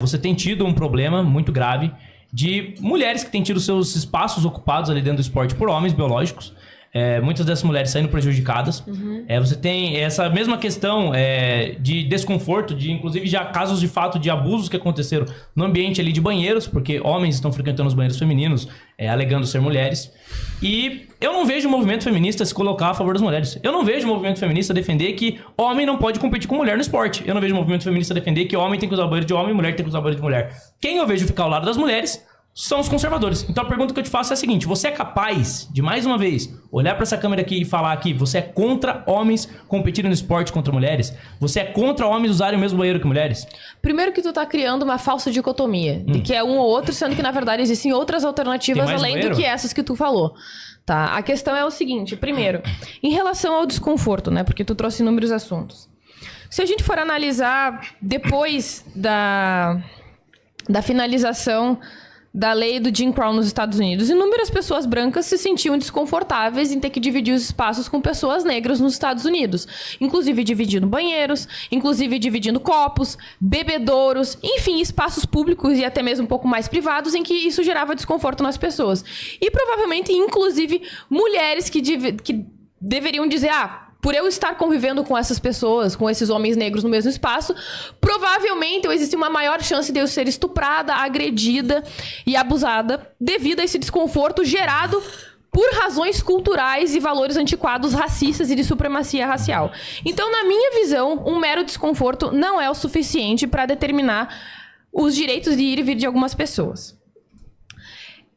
Você tem tido um problema muito grave de mulheres que têm tido seus espaços ocupados ali dentro do esporte por homens biológicos. Muitas dessas mulheres saindo prejudicadas. Você tem essa mesma questão de desconforto, de inclusive já casos de fato de abusos que aconteceram no ambiente ali de banheiros, porque homens estão frequentando os banheiros femininos, alegando ser mulheres. E eu não vejo o movimento feminista se colocar a favor das mulheres. Eu não vejo o movimento feminista defender que homem não pode competir com mulher no esporte. Eu não vejo o movimento feminista defender que homem tem que usar o banheiro de homem e mulher tem que usar o banheiro de mulher. Quem eu vejo ficar ao lado das mulheres são os conservadores. Então a pergunta que eu te faço é a seguinte: você é capaz de, mais uma vez, olhar para essa câmera aqui e falar que você é contra homens competirem no esporte contra mulheres? Você é contra homens usarem o mesmo banheiro que mulheres? Primeiro que tu tá criando uma falsa dicotomia, de que é um ou outro, sendo que na verdade existem outras alternativas além banheiro? do que essas que tu falou. Tá? A questão é o seguinte: primeiro, em relação ao desconforto, né? Porque tu trouxe inúmeros assuntos. Se a gente for analisar depois da finalização da lei do Jim Crow nos Estados Unidos, inúmeras pessoas brancas se sentiam desconfortáveis em ter que dividir os espaços com pessoas negras nos Estados Unidos. Inclusive dividindo banheiros, inclusive dividindo copos, bebedouros, enfim, espaços públicos e até mesmo um pouco mais privados em que isso gerava desconforto nas pessoas. E provavelmente, inclusive, mulheres que deveriam dizer: por eu estar convivendo com essas pessoas, com esses homens negros no mesmo espaço, provavelmente existe uma maior chance de eu ser estuprada, agredida e abusada devido a esse desconforto gerado por razões culturais e valores antiquados racistas e de supremacia racial. Então, na minha visão, um mero desconforto não é o suficiente para determinar os direitos de ir e vir de algumas pessoas.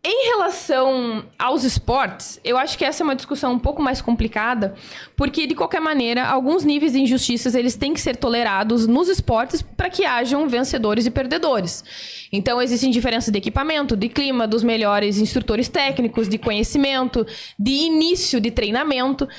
Em relação aos esportes, eu acho que essa é uma discussão um pouco mais complicada, porque, de qualquer maneira, alguns níveis de injustiças eles têm que ser tolerados nos esportes para que hajam vencedores e perdedores. Então, existem diferenças de equipamento, de clima, dos melhores instrutores técnicos, de conhecimento, de início de treinamento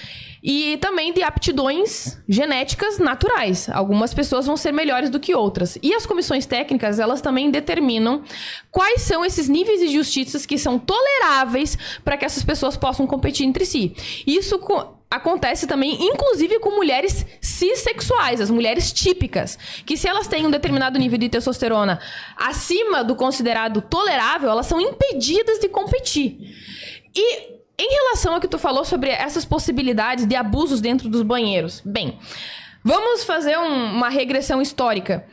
e também de aptidões genéticas naturais. Algumas pessoas vão ser melhores do que outras. E as comissões técnicas, elas também determinam quais são esses níveis de injustiças que são toleráveis para que essas pessoas possam competir entre si. Isso acontece também, inclusive, com mulheres cissexuais, as mulheres típicas, que se elas têm um determinado nível de testosterona acima do considerado tolerável, elas são impedidas de competir. E em relação ao que tu falou sobre essas possibilidades de abusos dentro dos banheiros, bem, vamos fazer uma regressão histórica.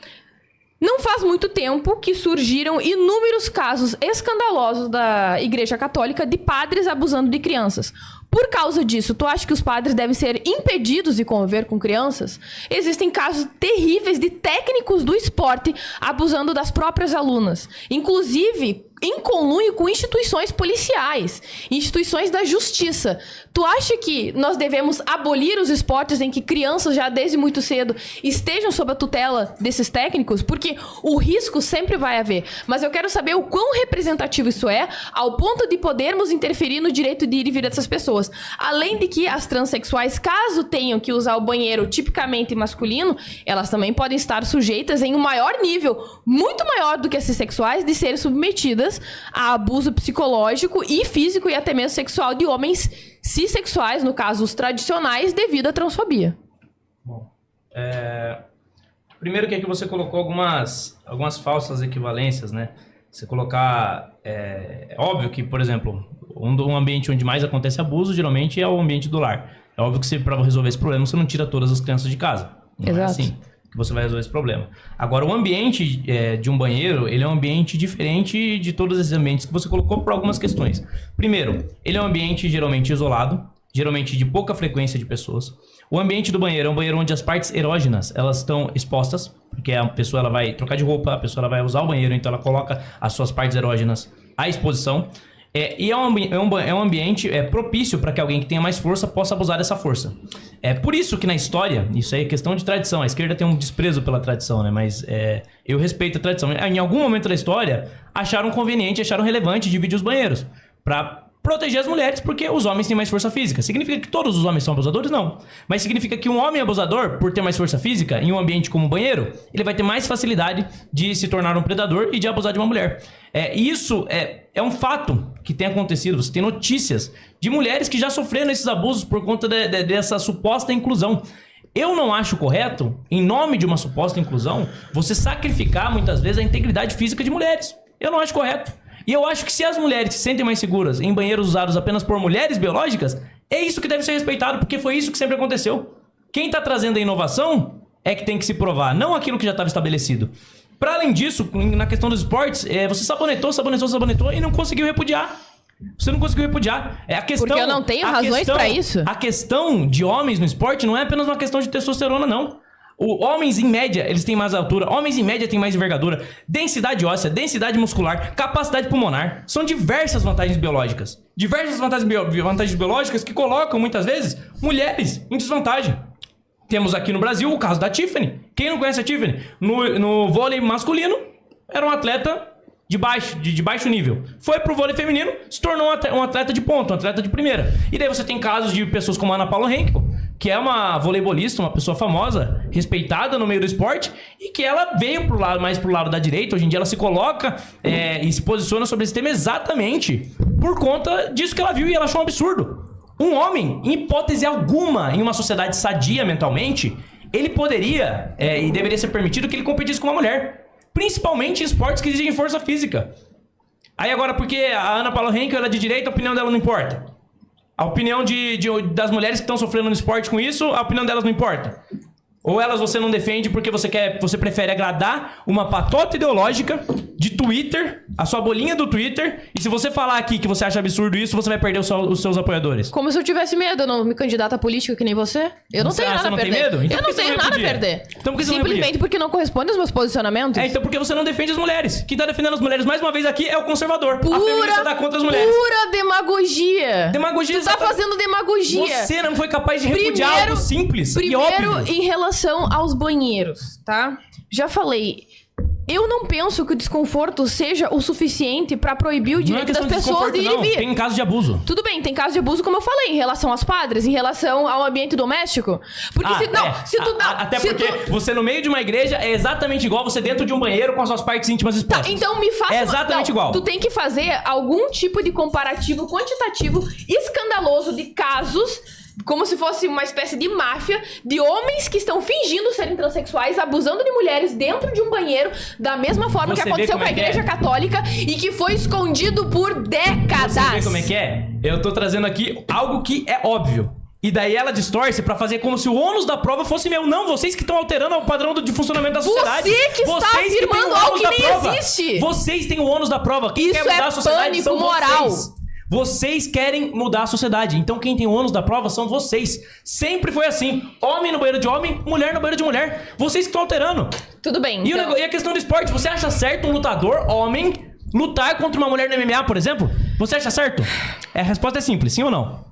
Não faz muito tempo que surgiram inúmeros casos escandalosos da Igreja Católica de padres abusando de crianças. Por causa disso, tu acha que os padres devem ser impedidos de conviver com crianças? Existem casos terríveis de técnicos do esporte abusando das próprias alunas. Inclusive, em conluio com instituições policiais, instituições da justiça. Tu acha que nós devemos abolir os esportes em que crianças já desde muito cedo estejam sob a tutela desses técnicos? Porque o risco sempre vai haver. Mas eu quero saber o quão representativo isso é ao ponto de podermos interferir no direito de ir e vir dessas pessoas. Além de que as transexuais, caso tenham que usar o banheiro tipicamente masculino, elas também podem estar sujeitas em um maior nível, muito maior do que as cissexuais, de serem submetidas a abuso psicológico e físico e até mesmo sexual de homens cissexuais, no caso os tradicionais, devido à transfobia. Bom, primeiro que aqui você colocou algumas falsas equivalências, né? Você colocar... É óbvio que, por exemplo, um ambiente onde mais acontece abuso, geralmente é o ambiente do lar. É óbvio que para resolver esse problema, você não tira todas as crianças de casa. Não Exato. É assim que você vai resolver esse problema. Agora, o ambiente de um banheiro, ele é um ambiente diferente de todos esses ambientes que você colocou por algumas questões. Primeiro, ele é um ambiente geralmente isolado, geralmente de pouca frequência de pessoas. O ambiente do banheiro é um banheiro onde as partes erógenas, elas estão expostas, porque a pessoa ela vai trocar de roupa, a pessoa ela vai usar o banheiro, então ela coloca as suas partes erógenas à exposição. E é um ambiente propício para que alguém que tenha mais força possa abusar dessa força. É por isso que na história, isso aí é questão de tradição, a esquerda tem um desprezo pela tradição, né? Mas eu respeito a tradição. Em algum momento da história, acharam conveniente, acharam relevante dividir os banheiros para proteger as mulheres, porque os homens têm mais força física. Significa que todos os homens são abusadores? Não. Mas significa que um homem abusador, por ter mais força física, em um ambiente como o banheiro, ele vai ter mais facilidade de se tornar um predador e de abusar de uma mulher. Isso é um fato que tem acontecido. Você tem notícias de mulheres que já sofreram esses abusos por conta dessa suposta inclusão. Eu não acho correto, em nome de uma suposta inclusão, você sacrificar, muitas vezes, a integridade física de mulheres. Eu não acho correto. E eu acho que se as mulheres se sentem mais seguras em banheiros usados apenas por mulheres biológicas, é isso que deve ser respeitado, porque foi isso que sempre aconteceu. Quem tá trazendo a inovação é que tem que se provar, não aquilo que já estava estabelecido. Para além disso, na questão dos esportes, você sabonetou e não conseguiu repudiar. Você não conseguiu repudiar. É a questão, porque eu não tenho razões pra isso. A questão de homens no esporte não é apenas uma questão de testosterona, não. Homens, em média, eles têm mais altura. Homens, em média, têm mais envergadura. Densidade óssea, densidade muscular, capacidade pulmonar. São diversas vantagens biológicas. Diversas vantagens biológicas que colocam, muitas vezes, mulheres em desvantagem. Temos aqui no Brasil o caso da Tiffany. Quem não conhece a Tiffany? No vôlei masculino, era um atleta de baixo nível. Foi pro vôlei feminino, se tornou um atleta de ponta, um atleta de primeira. E daí você tem casos de pessoas como a Ana Paula Henkel, que é uma voleibolista, uma pessoa famosa, respeitada no meio do esporte, e que ela veio mais pro lado da direita. Hoje em dia ela se coloca e se posiciona sobre esse tema exatamente por conta disso que ela viu e ela achou um absurdo. Um homem, em hipótese alguma, em uma sociedade sadia mentalmente, ele poderia e deveria ser permitido que ele competisse com uma mulher. Principalmente em esportes que exigem força física. Aí agora, porque a Ana Paula Henkel ela é de direita, a opinião dela não importa. A opinião das mulheres que estão sofrendo no esporte com isso, a opinião delas não importa. Ou elas você não defende porque você prefere agradar uma patota ideológica de Twitter, a sua bolinha do Twitter, e se você falar aqui que você acha absurdo isso, você vai perder os seus apoiadores. Como se eu tivesse medo, eu não me candidato a política que nem você. Eu não tenho nada a perder. Medo? Então, eu não tenho nada a perder. Então, por que você simplesmente não porque não corresponde aos meus posicionamentos. Então porque você não defende as mulheres. Quem tá defendendo as mulheres, mais uma vez aqui, é o conservador. A feminista tá contra as mulheres. Pura demagogia. Demagogia. Tu tá fazendo demagogia. Você não foi capaz de repudiar algo simples e óbvio. Primeiro, em relação aos banheiros, tá? Já falei... Eu não penso que o desconforto seja o suficiente pra proibir o direito das pessoas de ir e vir. Tem caso de abuso. Tudo bem, tem caso de abuso, como eu falei, em relação aos padres, em relação ao ambiente doméstico. Porque você no meio de uma igreja é exatamente igual você dentro de um banheiro com as suas partes íntimas expostas. Tá, então me faça... É exatamente igual. Tu tem que fazer algum tipo de comparativo quantitativo escandaloso de casos... Como se fosse uma espécie de máfia de homens que estão fingindo serem transexuais, abusando de mulheres dentro de um banheiro, da mesma forma que aconteceu com a Igreja Católica e que foi escondido por décadas. Você vê como é que é? Eu tô trazendo aqui algo que é óbvio. E daí ela distorce pra fazer como se o ônus da prova fosse meu. Não, vocês que estão alterando o padrão de funcionamento da sociedade. Você que está afirmando algo que nem existe. Vocês têm o ônus da prova. Quem quer mudar a sociedade são moral. Vocês. Vocês querem mudar a sociedade. Então quem tem o ônus da prova são vocês. Sempre foi assim. Homem no banheiro de homem, mulher no banheiro de mulher. Vocês que estão alterando. Tudo bem. E, então... e a questão do esporte. Você acha certo um lutador, homem, lutar contra uma mulher no MMA, por exemplo? Você acha certo? A resposta é simples, sim ou não?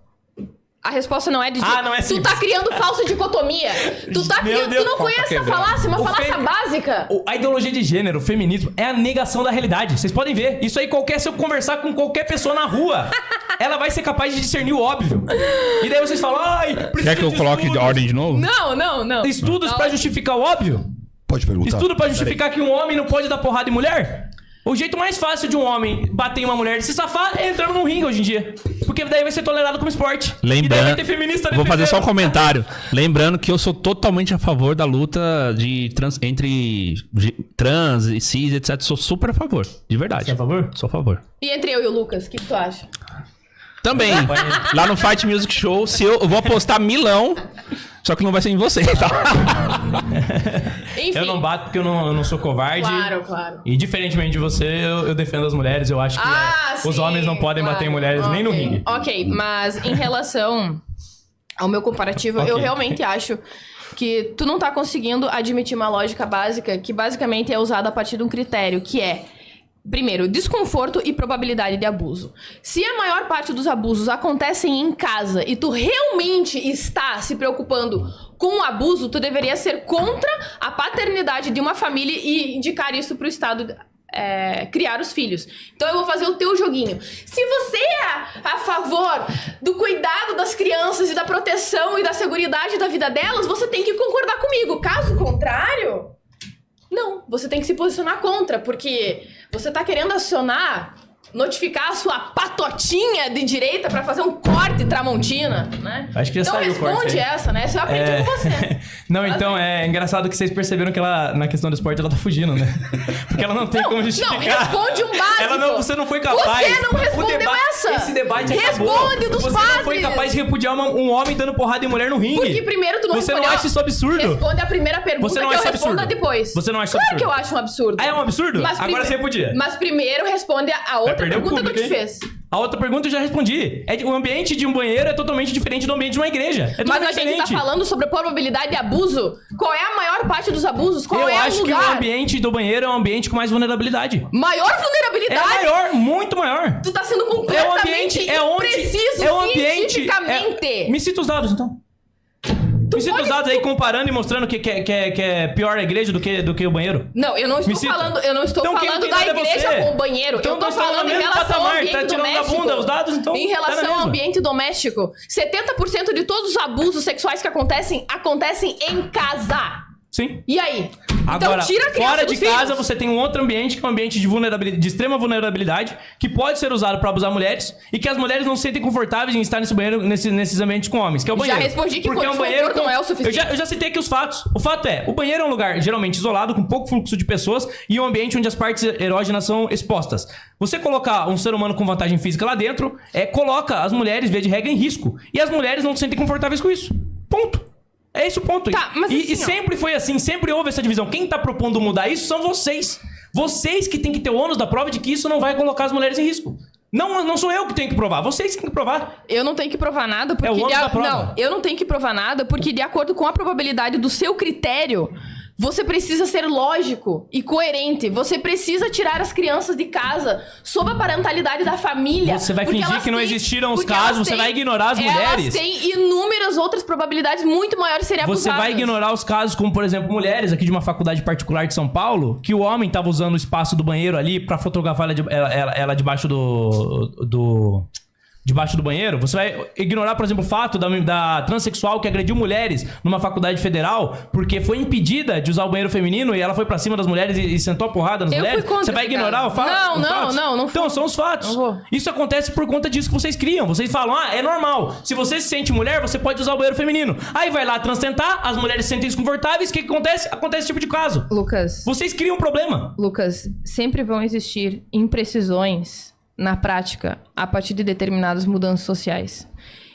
A resposta não é de... não é simples. Tu tá criando falsa dicotomia. Tu não conhece essa falácia, uma falácia básica. A ideologia de gênero, o feminismo, é a negação da realidade. Vocês podem ver. Isso aí, se eu conversar com qualquer pessoa na rua, ela vai ser capaz de discernir o óbvio. E daí vocês falam, quer que eu coloque de ordem de novo? Não. Estudos pra justificar o óbvio? Pode perguntar. Estudo pra justificar que um homem não pode dar porrada em mulher? O jeito mais fácil de um homem bater em uma mulher, se safar, é entrando num ringue hoje em dia. Porque daí vai ser tolerado como esporte. Lembrando, e daí vai ter feminista vou fazer só um comentário. Lembrando que eu sou totalmente a favor da luta entre trans e cis, etc. Sou super a favor, de verdade. Você é a favor? Sou a favor. E entre eu e o Lucas, o que tu acha? Também. Lá no Fight Music Show, eu vou apostar milão, só que não vai ser em você, tá? Enfim. Eu não bato porque eu não sou covarde. Claro. E diferentemente de você, eu defendo as mulheres. Eu acho que os homens não podem bater em mulheres nem no ringue. Ok, mas em relação ao meu comparativo, eu realmente acho que tu não tá conseguindo admitir uma lógica básica que basicamente é usada a partir de um critério, que é... Primeiro, desconforto e probabilidade de abuso. Se a maior parte dos abusos acontecem em casa e tu realmente está se preocupando com o abuso, tu deveria ser contra a paternidade de uma família e indicar isso pro Estado criar os filhos. Então eu vou fazer o teu joguinho. Se você é a favor do cuidado das crianças e da proteção e da seguridade da vida delas, você tem que concordar comigo. Caso contrário... Não, você tem que se posicionar contra, porque você tá querendo acionar notificar a sua patotinha de direita pra fazer um corte tramontina, né? Acho que já então saiu o corte. Então responde aí. essa, né? Isso eu aprendi com você. Não, então é engraçado que vocês perceberam que ela, na questão do esporte, ela tá fugindo, né? Porque ela não tem como justificar. Não, responde um básico. Você não foi capaz. Você não respondeu essa. Esse debate acabou. Responde dos Você padres. não foi capaz de repudiar um homem dando porrada em mulher no ringue. Porque primeiro tu não Você respondeu. não acha isso absurdo? Responde a primeira pergunta Você não que eu acha respondo absurdo? depois. Você não acha claro absurdo? que eu acho um absurdo. Ah, é um absurdo? Mas Agora você repudia. Mas primeiro responde a outra perder o pergunta que eu público, te hein? fiz. A outra pergunta eu já respondi. O ambiente de um banheiro é totalmente diferente do ambiente de uma igreja. É Mas a totalmente gente tá diferente. falando sobre a probabilidade de abuso. Qual é a maior parte dos abusos? Qual Eu é acho o que lugar? o ambiente do banheiro é um ambiente com mais vulnerabilidade. Maior É vulnerabilidade? maior, muito maior. Tu tá sendo É o completamente ambiente, é onde... impreciso É o ambiente... cientificamente. Me cita os dados, então. Me cita os dados aí comparando e mostrando que é pior a igreja do que o banheiro. Não, eu não estou Me cita. falando, eu não estou Então, quem falando tem da nada é igreja você. com o banheiro. Então, eu tô nós estamos falando no em mesmo relação ao patamar, ambiente tá tirando da doméstico. bunda os dados, então Em tá na relação ao mesma. ambiente doméstico, 70% de todos os abusos sexuais que acontecem em casa. Sim. E aí? Agora, então tira a criança fora de dos casa, filhos. você tem um outro ambiente que é um ambiente de vulnerabilidade, de extrema vulnerabilidade, que pode ser usado pra abusar mulheres e que as mulheres não se sentem confortáveis em estar nesse banheiro, nesses ambientes com homens, que é o Já banheiro. respondi que Porque é um conforto banheiro não é o suficiente. Eu já citei aqui os fatos. O fato é, o banheiro é um lugar geralmente isolado, com pouco fluxo de pessoas e um ambiente onde as partes erógenas são expostas. Você colocar um ser humano com vantagem física lá dentro, coloca as mulheres, via de regra, em risco. E as mulheres não se sentem confortáveis com isso. Ponto. É esse o ponto. Tá, mas e assim, ó. sempre foi assim, sempre houve essa divisão. Quem tá propondo mudar isso são vocês. Vocês que têm que ter o ônus da prova de que isso não vai colocar as mulheres em risco. Não sou eu que tenho que provar, vocês que têm que provar. Eu não tenho que provar nada porque... É o ônus da prova. Não, eu não tenho que provar nada porque de acordo com a probabilidade do seu critério, você precisa ser lógico e coerente. Você precisa tirar as crianças de casa sob a parentalidade da família. Você vai porque fingir elas que não têm- existiram os porque casos, elas você têm- vai ignorar as mulheres. Elas têm inúmeras outras probabilidades muito maiores de serem Você abusadas. vai ignorar os casos como, por exemplo, mulheres aqui de uma faculdade particular de São Paulo, que o homem tava usando o espaço do banheiro ali pra fotografar ela debaixo debaixo do banheiro. Você vai ignorar, por exemplo, o fato da transexual que agrediu mulheres numa faculdade federal porque foi impedida de usar o banheiro feminino e ela foi pra cima das mulheres e sentou a porrada nas Eu mulheres. fui contra Você vai esse ignorar caso. o fato? Não fui. Então, são os fatos. Não vou. Isso acontece por conta disso que vocês criam. Vocês falam, é normal. Se você se sente mulher, você pode usar o banheiro feminino. Aí vai lá transtentar, as mulheres se sentem desconfortáveis, o que acontece? Acontece esse tipo de caso. Lucas, Vocês criam um problema. sempre vão existir imprecisões na prática a partir de determinadas mudanças sociais.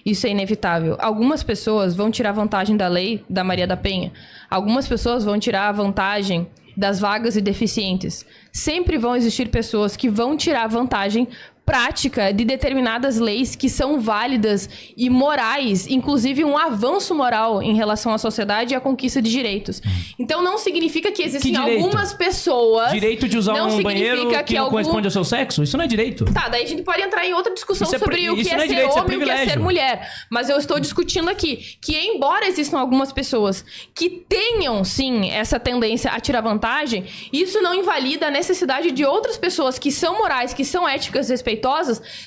Isso é inevitável. Algumas pessoas vão tirar vantagem da lei da Maria da Penha. Algumas pessoas vão tirar a vantagem das vagas e deficientes. Sempre vão existir pessoas que vão tirar vantagem prática de determinadas leis que são válidas e morais, inclusive um avanço moral em relação à sociedade e à conquista de direitos. Então não significa que existem direito? algumas pessoas... Direito de usar não um significa banheiro que não corresponde ao seu sexo? Isso não é direito. Tá, daí a gente pode entrar em outra discussão Isso é sobre o que isso é não é ser direito, isso é homem e o que é ser privilégio. mulher. Mas eu estou discutindo aqui que, embora existam algumas pessoas que tenham, sim, essa tendência a tirar vantagem, isso não invalida a necessidade de outras pessoas que são morais, que são éticas, respeitosas,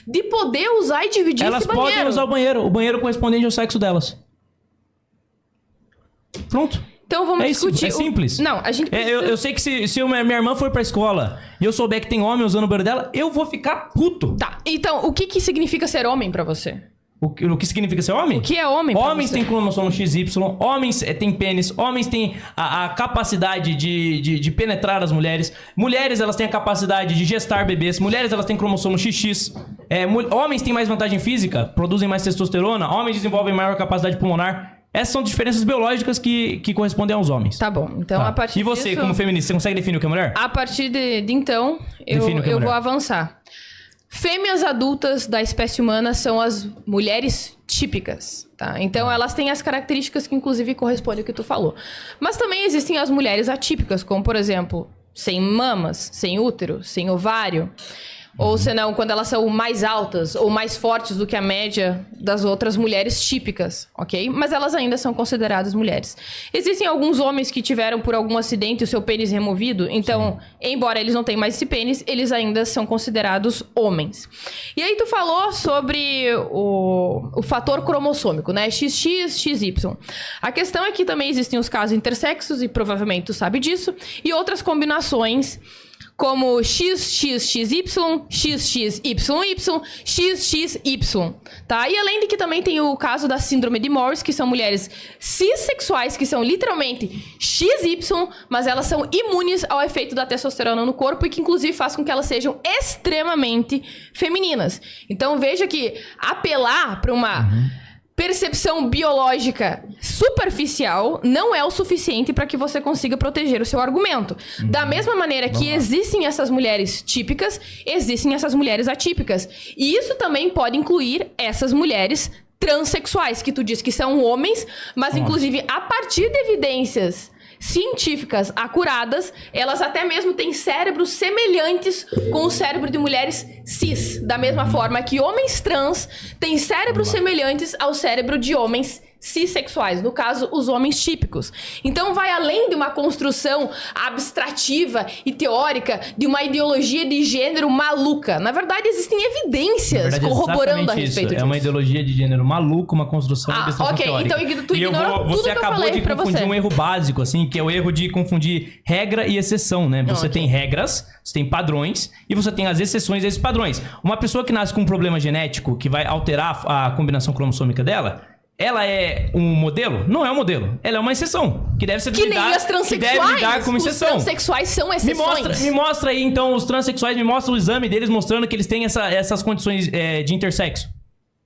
de poder usar e dividir Elas esse banheiro. podem usar o banheiro correspondente ao sexo delas. Pronto. Então vamos É isso, discutir. é simples. Não, a gente precisa... Eu sei que se minha irmã for pra escola e eu souber que tem homem usando o banheiro dela, eu vou ficar puto. Tá, então o que significa ser homem pra você? O que significa ser homem? O que é homem pra Homens você? têm cromossomo XY, homens têm pênis, homens têm a capacidade de penetrar as mulheres, mulheres elas têm a capacidade de gestar bebês, mulheres elas têm cromossomo XX, homens têm mais vantagem física, produzem mais testosterona, homens desenvolvem maior capacidade pulmonar. Essas são diferenças biológicas que correspondem aos homens. Tá bom, então Tá. a partir E você, disso... como feminista, você consegue definir o que é mulher? A partir de então, Define o que é eu mulher. vou avançar. Fêmeas adultas da espécie humana são as mulheres típicas, tá? Então, elas têm as características que, inclusive, correspondem ao que tu falou. Mas também existem as mulheres atípicas, como, por exemplo, sem mamas, sem útero, sem ovário. Ou senão, quando elas são mais altas ou mais fortes do que a média das outras mulheres típicas, ok? Mas elas ainda são consideradas mulheres. Existem alguns homens que tiveram, por algum acidente, o seu pênis removido. Então, embora eles não tenham mais esse pênis, eles ainda são considerados homens. E aí tu falou sobre o fator cromossômico, né? XX, XY. A questão é que também existem os casos intersexos, e provavelmente tu sabe disso, e outras combinações como XXXY, XXYY, XXY, tá? E além de que também tem o caso da síndrome de Morris, que são mulheres cissexuais, que são literalmente XY, mas elas são imunes ao efeito da testosterona no corpo e que inclusive faz com que elas sejam extremamente femininas. Então veja que apelar para uma percepção biológica superficial não é o suficiente para que você consiga proteger o seu argumento. Da mesma maneira que existem essas mulheres típicas, existem essas mulheres atípicas. E isso também pode incluir essas mulheres transexuais, que tu diz que são homens, mas inclusive a partir de evidências científicas acuradas, elas até mesmo têm cérebros semelhantes com o cérebro de mulheres cis, da mesma forma que homens trans têm cérebros semelhantes ao cérebro de homens cissexuais, no caso, os homens típicos. Então, vai além de uma construção abstrativa e teórica de uma ideologia de gênero maluca. Na verdade, existem evidências corroborando a respeito disso. É uma ideologia de gênero maluca, uma construção de abstração teórica. Então tu ignorou tudo você que eu acabou falei de pra confundir você. um erro básico, assim, que é o erro de confundir regra e exceção, né? Você tem regras, você tem padrões e você tem as exceções a esses padrões. Uma pessoa que nasce com um problema genético que vai alterar a combinação cromossômica dela, ela é um modelo? Não é um modelo. Ela é uma exceção. Que deve ser Que nem as transexuais. que deve lidar como Os exceção. transexuais são exceções. Me mostra aí, então, os transexuais, me mostra o exame deles mostrando que eles têm essas condições de intersexo.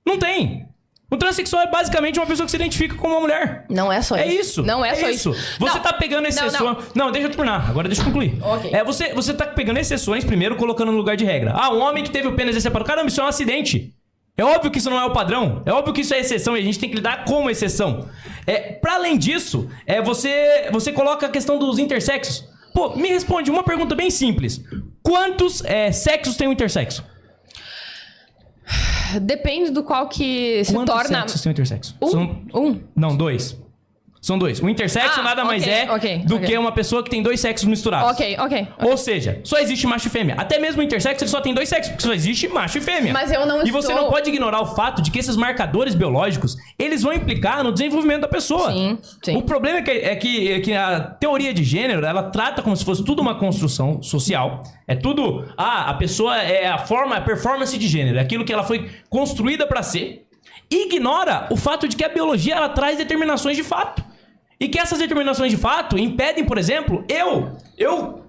Não tem. O transexual é basicamente uma pessoa que se identifica como uma mulher. Não é só isso. É isso. Não é só isso. Você Não. tá pegando exceções... Não, deixa eu terminar. Agora deixa eu concluir. Ok. Você tá pegando exceções primeiro, colocando no lugar de regra. Ah, um homem que teve o pênis decepado. Caramba, isso é um acidente. É óbvio que isso não é o padrão. É óbvio que isso é exceção e a gente tem que lidar como exceção. Pra além disso, você coloca a questão dos intersexos. Pô, me responde uma pergunta bem simples. Quantos sexos tem o intersexo? Depende do qual que se Quantos torna... sexos tem o intersexo? Um? Não, 2. São 2. O intersexo nada mais do que uma pessoa que tem 2 sexos misturados. Ok. Ou seja, só existe macho e fêmea. Até mesmo o intersexo ele só tem 2 sexos, porque só existe macho e fêmea. Mas eu não E você não pode ignorar o fato de que esses marcadores biológicos, eles vão implicar no desenvolvimento da pessoa. Sim. O problema é que a teoria de gênero, ela trata como se fosse tudo uma construção social. É tudo... a pessoa é a performance de gênero. É aquilo que ela foi construída pra ser. Ignora o fato de que a biologia, ela traz determinações de fato. E que essas determinações de fato impedem, por exemplo,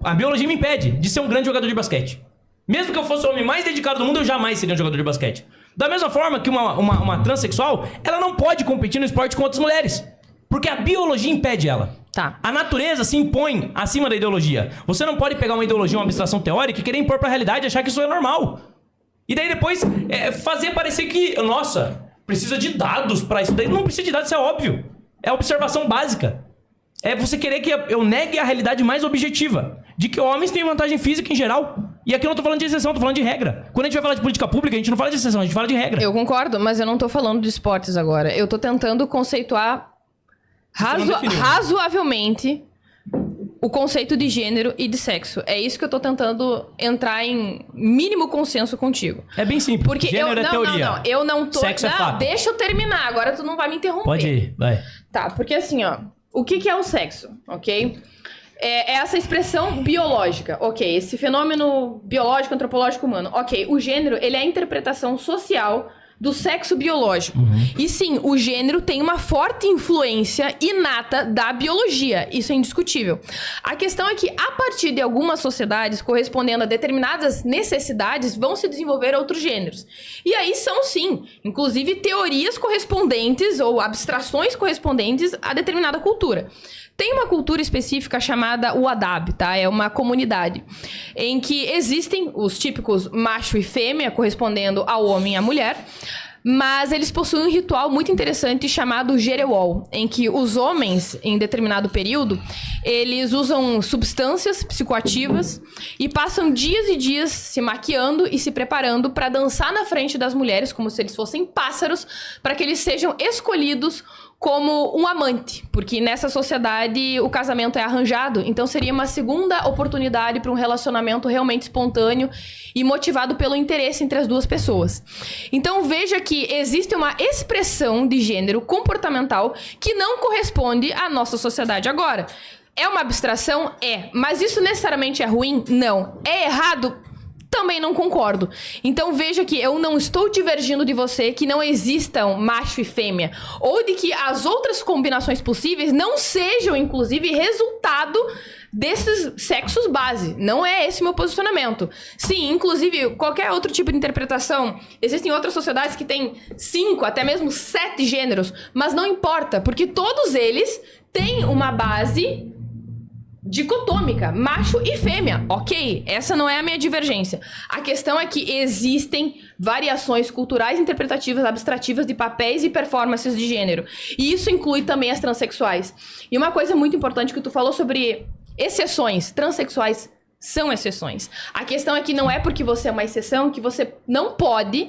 a biologia me impede de ser um grande jogador de basquete. Mesmo que eu fosse o homem mais dedicado do mundo, eu jamais seria um jogador de basquete. Da mesma forma que uma transexual, ela não pode competir no esporte com outras mulheres. Porque a biologia impede ela. Tá. A natureza se impõe acima da ideologia. Você não pode pegar uma ideologia, uma abstração teórica e querer impor pra realidade e achar que isso é normal. E daí depois fazer parecer que, nossa, precisa de dados pra isso daí. Não precisa de dados, isso é óbvio. É observação básica. É você querer que eu negue a realidade mais objetiva. De que homens têm vantagem física em geral. E aqui eu não tô falando de exceção, tô falando de regra. Quando a gente vai falar de política pública, a gente não fala de exceção, a gente fala de regra. Eu concordo, mas eu não tô falando de esportes agora. Eu tô tentando conceituar razoavelmente o conceito de gênero e de sexo. É isso que eu tô tentando entrar em mínimo consenso contigo. É bem simples. Porque gênero é teoria. Não, eu não tô... Sexo é fato. Deixa eu terminar, agora tu não vai me interromper. Pode ir, vai. Tá, porque assim, ó, o que é o sexo, ok? É essa expressão biológica, ok? Esse fenômeno biológico, antropológico humano, ok? O gênero, ele é a interpretação social do sexo biológico. E sim, o gênero tem uma forte influência inata da biologia. Isso é indiscutível. A questão é que, a partir de algumas sociedades, correspondendo a determinadas necessidades, vão se desenvolver outros gêneros. E aí são, sim, inclusive teorias correspondentes ou abstrações correspondentes a determinada cultura. Tem uma cultura específica chamada Wadab, tá? É uma comunidade em que existem os típicos macho e fêmea, correspondendo ao homem e à mulher, mas eles possuem um ritual muito interessante chamado Jerewol, em que os homens, em determinado período, eles usam substâncias psicoativas e passam dias e dias se maquiando e se preparando para dançar na frente das mulheres, como se eles fossem pássaros, para que eles sejam escolhidos como um amante, porque nessa sociedade o casamento é arranjado, então seria uma segunda oportunidade para um relacionamento realmente espontâneo e motivado pelo interesse entre as duas pessoas. Então veja que existe uma expressão de gênero comportamental que não corresponde à nossa sociedade agora. É uma abstração? É. Mas isso necessariamente é ruim? Não. É errado? Também não concordo. Então veja que eu não estou divergindo de você que não existam macho e fêmea. Ou de que as outras combinações possíveis não sejam, inclusive, resultado desses sexos base. Não é esse meu posicionamento. Sim, inclusive, qualquer outro tipo de interpretação. Existem outras sociedades que têm 5, até mesmo 7 gêneros. Mas não importa, porque todos eles têm uma base dicotômica, macho e fêmea, ok? Essa não é a minha divergência. A questão é que existem variações culturais, interpretativas, abstrativas de papéis e performances de gênero. E isso inclui também as transexuais. E uma coisa muito importante que tu falou sobre exceções. Transexuais são exceções. A questão é que não é porque você é uma exceção que você não pode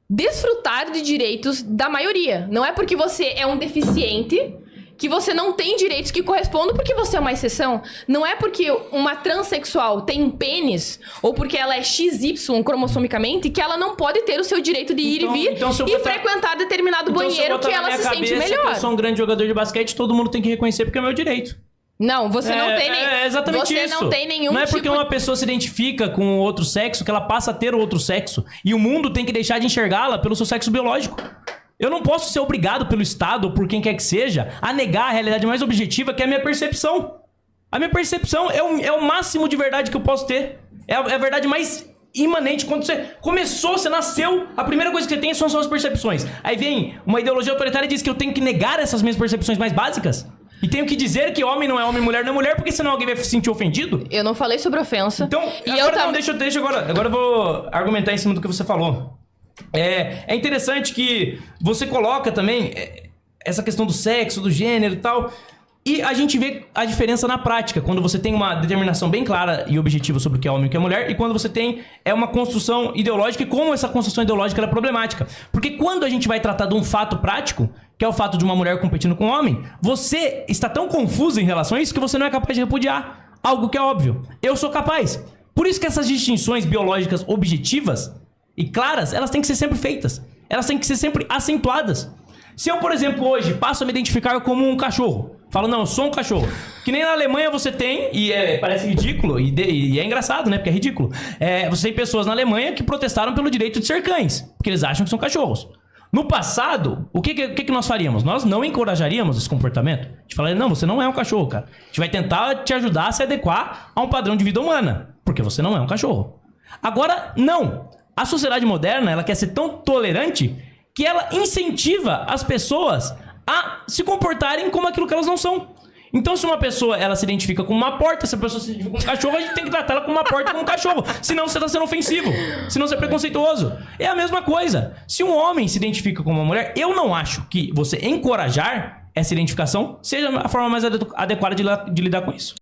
desfrutar de direitos da maioria. Não é porque você é um deficiente que você não tem direitos que correspondam porque você é uma exceção. Não é porque uma transexual tem um pênis ou porque ela é XY cromossomicamente que ela não pode ter o seu direito de ir e vir e frequentar determinado banheiro que ela se sente melhor. Eu sou um grande jogador de basquete, todo mundo tem que reconhecer porque é meu direito. Não, você não tem nem... É exatamente você isso. Não tem nenhum Não é porque tipo... uma pessoa se identifica com outro sexo que ela passa a ter outro sexo. E o mundo tem que deixar de enxergá-la pelo seu sexo biológico. Eu não posso ser obrigado pelo Estado ou por quem quer que seja a negar a realidade mais objetiva, que é a minha percepção. A minha percepção é o máximo de verdade que eu posso ter. É a verdade mais imanente. Quando você começou, você nasceu, a primeira coisa que você tem são as percepções. Aí vem uma ideologia autoritária e diz que eu tenho que negar essas minhas percepções mais básicas. E tenho que dizer que homem não é homem, mulher não é mulher, porque senão alguém vai se sentir ofendido. Eu não falei sobre ofensa. Então, e agora não, deixa agora. Agora eu vou argumentar em cima do que você falou. É interessante que você coloca também essa questão do sexo, do gênero e tal. E a gente vê a diferença na prática, quando você tem uma determinação bem clara e objetiva sobre o que é homem e o que é mulher, e quando você tem uma construção ideológica e como essa construção ideológica é problemática. Porque quando a gente vai tratar de um fato prático, que é o fato de uma mulher competindo com um homem, você está tão confuso em relação a isso que você não é capaz de repudiar algo que é óbvio. Eu sou capaz. Por isso que essas distinções biológicas objetivas e claras, elas têm que ser sempre feitas. Elas têm que ser sempre acentuadas. Se eu, por exemplo, hoje passo a me identificar como um cachorro, falo, não, eu sou um cachorro. Que nem na Alemanha você tem, e parece ridículo, e é engraçado, né? Porque é ridículo. Você tem pessoas na Alemanha que protestaram pelo direito de ser cães, porque eles acham que são cachorros. No passado, o que nós faríamos? Nós não encorajaríamos esse comportamento. A gente falaria, não, você não é um cachorro, cara. A gente vai tentar te ajudar a se adequar a um padrão de vida humana, porque você não é um cachorro. Agora, não. A sociedade moderna, ela quer ser tão tolerante que ela incentiva as pessoas a se comportarem como aquilo que elas não são. Então, se uma pessoa ela se identifica com uma porta, se a pessoa se identifica com um cachorro, a gente tem que tratar ela como uma porta como um cachorro. Senão você está sendo ofensivo. Senão você é preconceituoso. É a mesma coisa. Se um homem se identifica com uma mulher, eu não acho que você encorajar essa identificação seja a forma mais adequada de lidar com isso.